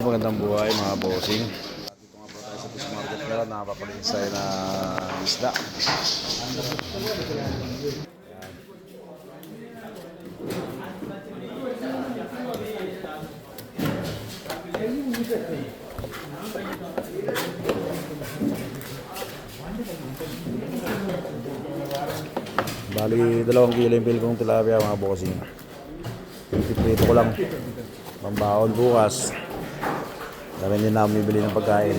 magandang buhay mga bossing. Dito nga po tayo sa fish market ngayon, nakapapalinis tayo na isda. Bali 2 kilo yung pil kong tilapia mga bossing. Piprito ko lang pambahon bukas. Dami din na bibili ng pagkain.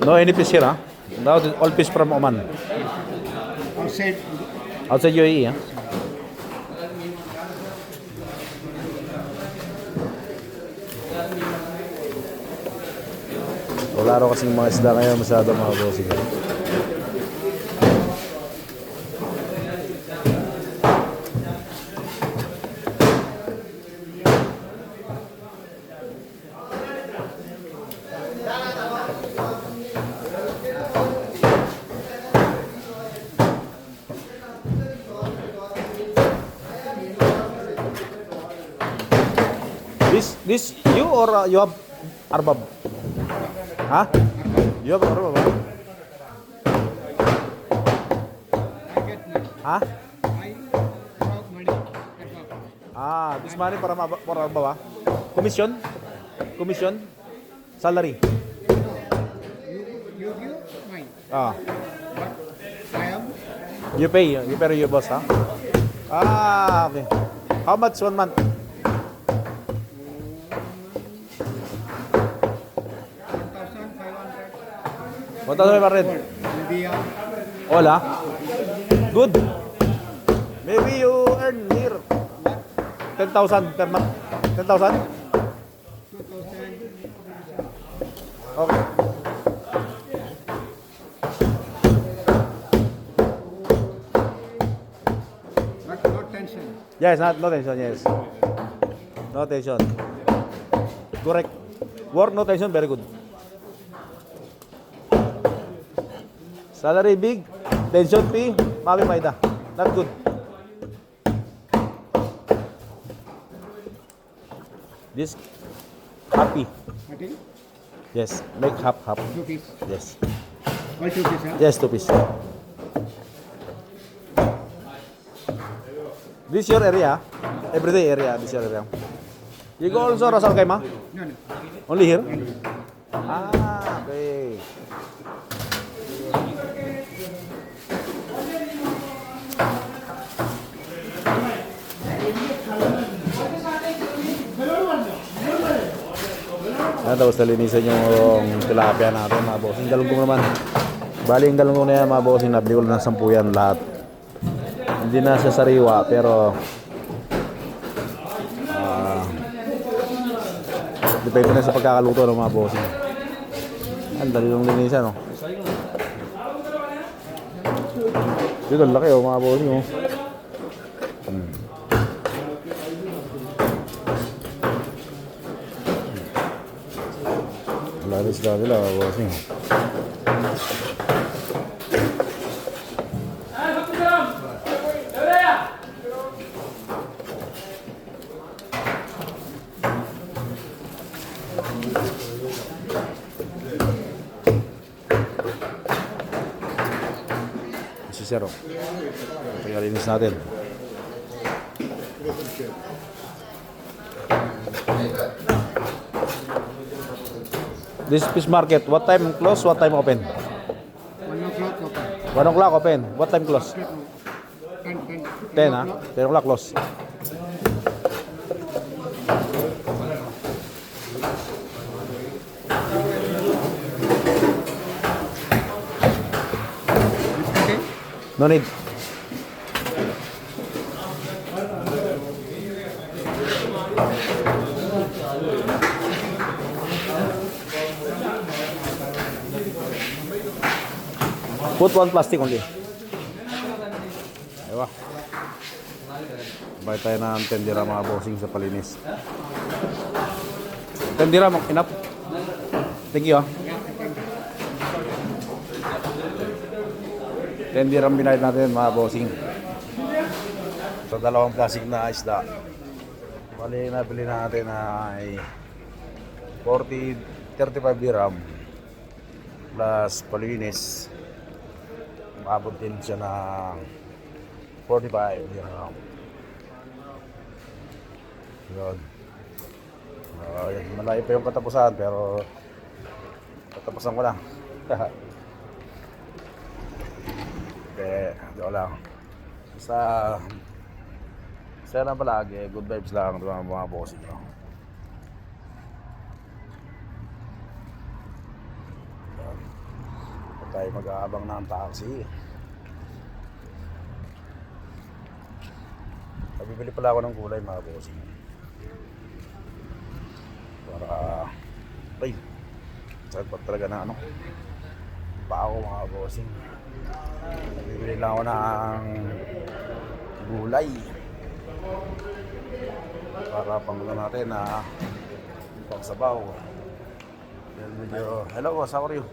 No any fish here, huh? No, all fish from Oman. Outside UAE, huh? Wala raw kasing mga isda ngayon masyado mga bossing. This you or you have arbab? Huh? You have arbab? Huh? Ah, this money para arbab ah? Commission? Commission? Salary? You give mine. Ah. I am You pay your boss, huh? Ah, okay. How much 1 month? 1,500. India. Hola. Good. Maybe you earn here 10,000 per month. 10,000? 2000. Okay. But no tension. Yes, no tension, yes. No tension. Correct. Work, no tension, very good. Salary big, tension fee, mami maida. Not good. This happy. Okay. Yes, make half. 2 piece. Yes. All 2 piece, huh? Yes, 2 piece. This your area? Everyday area, this your area. You go also Ras Al Khaimah? No, no. Only here? Ah, okay. Yan, tapos nalinisan yung tilapia natin mga bossing. Galunggong naman. Bali yung galunggong na yan mga bossing. Nabili ko lang ng 10 yan lahat. Hindi na siya sariwa pero depende na sa pagkakaluto ng mga bossing. Ang dali ng linisan, no? Dito, laki oh mga bossing, oh. Lalis na nila mga bossing. Si Zero. Pagkalinis natin. This fish market, what time close, what time open? 1 o'clock open. 1 o'clock open. What time close? 10. 10, ha? 10 o'clock close. Okay. No need. Put 1 plastic only. Aywa. Bayad tayo ng 10 dirham mga bossing sa palinis. 10 dirham, enough. Thank you, ha. 10 dirham binayad natin mga bossing. So dalawang plastic na isda. Bali nabili natin ay 35 dirham plus palinis. Umabot din siya ng 45 dirham. Yun. Malayo pa yung katapusan pero katapusan ko lang. Okay, ito lang. Sa lang palagi, good vibes lang ito mga bossing nyo. Huwag tayo mag-aabang ng taxi. Bibili pala ako ng gulay mga bossing. Para, ay, saan pa talaga na ano? Pao mga bossing. Bibili lang ako ng gulay. Para pangulo natin na pagsabaw. Yan medyo, hello boss, how are you?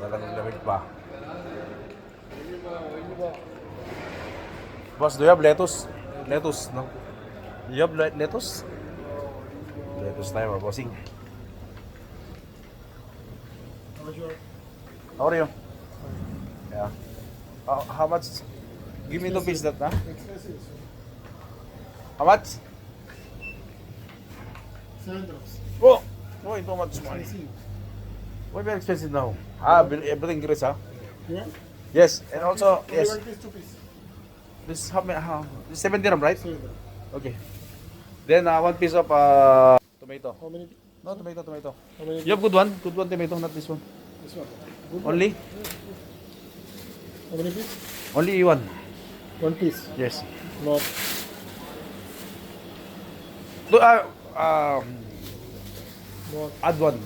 Talagang lamig pa. Boss, do you have lettuce? Lettuce, no? Do you have lettuce? Lettuce tayo mga bossing. How are you? Yeah. How much? Give me 2 pieces that, huh? How much? $7. Oh! Why too much money? Why very expensive now? Everything increase, huh? Yeah? Yes, and also, yes. This 2 piece. This is how 7 dirham, right? $7. Okay. Then 1 piece of tomato. How many? No, tomato. How many? You have good one tomato, not this one. This one. Good. Only? How many piece? Only one. 1 piece. Yes. Not. Do, Not. add one.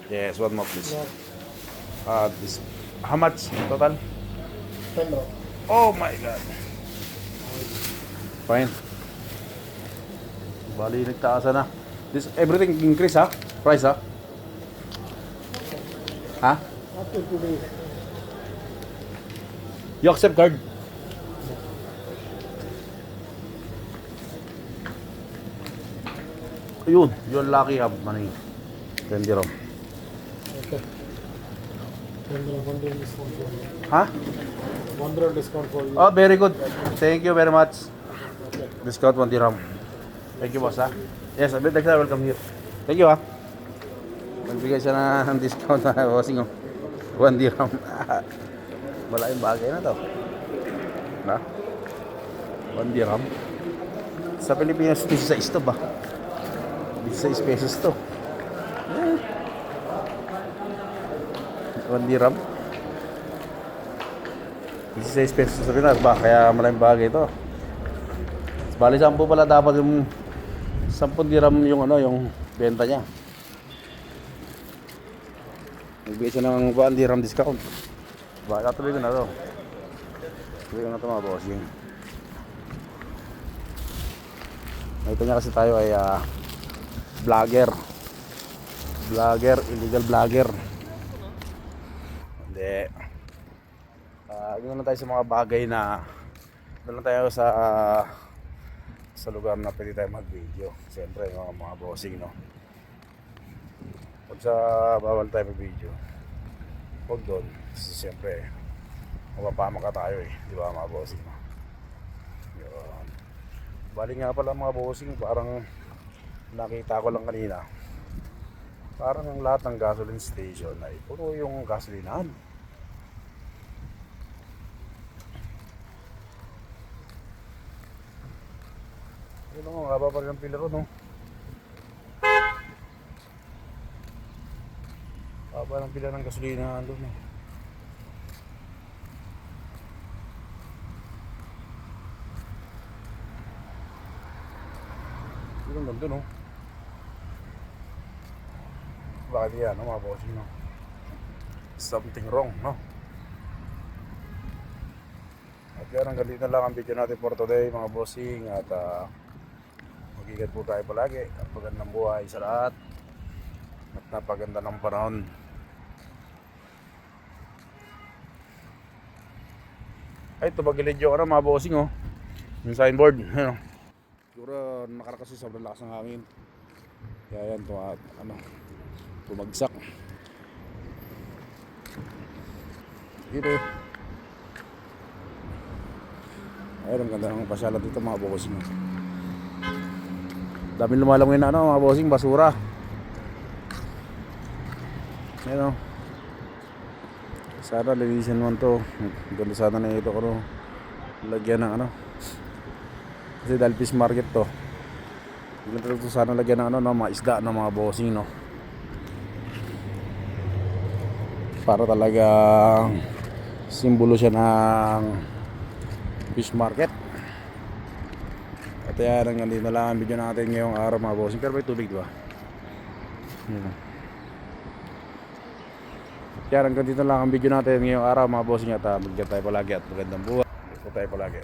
Yes, one more please. Not. This. How much total? $10. Oh my God. Fine. Bali, nagtaasan na. This, everything increase, ha? Price, ha? Ha? After 2 days. You accept card? Yun, you're lucky have money. 10 dirham. Okay. $100 discount for you. Ha? $100 discount for you. Oh, very good. Thank you very much. Okay. Discount 1 dirham. Thank you, boss, ha? Yes, a bit next time, welcome here. Thank you, ha? Magbigay siya ng discount na bossing, oh. 1 dirham. Malaking bagay na to. Na? 1 dirham. Sa Pilipinas, 16 to ba? 16 pesos to. 1 dirham. 16 pesos sa Pinas ba? Kaya malaking bagay ito. Bali 10 pala dapat yung 10 dirham yung ano, yung benta niya. Nagbigay siya ng 1 dirham discount. Baka tuloy ko na to. Tuloy ko na to mga bossing. Ito niya kasi tayo ay vlogger. Illegal vlogger. Hindi. Yun na tayo sa mga bagay na doon tayo sa lugar na pwede tayo mag-video. Siyempre mga bossing, no. Pag sa bawal tayo mag-video, huwag doon. Kasi siyempre mapapama ka tayo di ba mga bossing, no? Yun. Bali nga pala mga bossing, parang nakita ko lang kanina, parang lahat ng gasoline station ay puro yung gasolinahan. Yun o, haba pa rin ang pila ron, no? Haba ng pila ng gasolinahan doon, no? Yun ang ganda, no? Bakit yan, no, mga bossing, no? Something wrong, no? At yan, hanggang dito na lang ang video natin for today, mga bossing. At mag-ingat po tayo palagi. At magandang buhay sa lahat. At napaganda ng panahon. Ay, tumagilid yung ano, mga bossing oh. Yung signboard. Ano. Siguro nakarakas sa sobrang lakas ng hangin. Kaya yan, tumagsak. Dito. Ayun, ang ganda ng pasyalan dito mga bossing oh. Daming lumalangoy na ano, mga bossing, basura. Ayun oh. Sana linisin mo to. Ganda sana na ito ko no. Lagyan ng ano. Kasi dahil fish market to. Ganda to sana lagyan ng ano no, mga isda ng mga bossing no. Para talaga simbolo siya ng fish market. At yan, hanggang dito lang ang video natin ngayong araw mga bossing. Pero may tubig diba? Kaya hanggang dito lang ang video natin ngayong araw mga bossing at maganda tayo palagi at magandang buhay. Ito tayo palagi.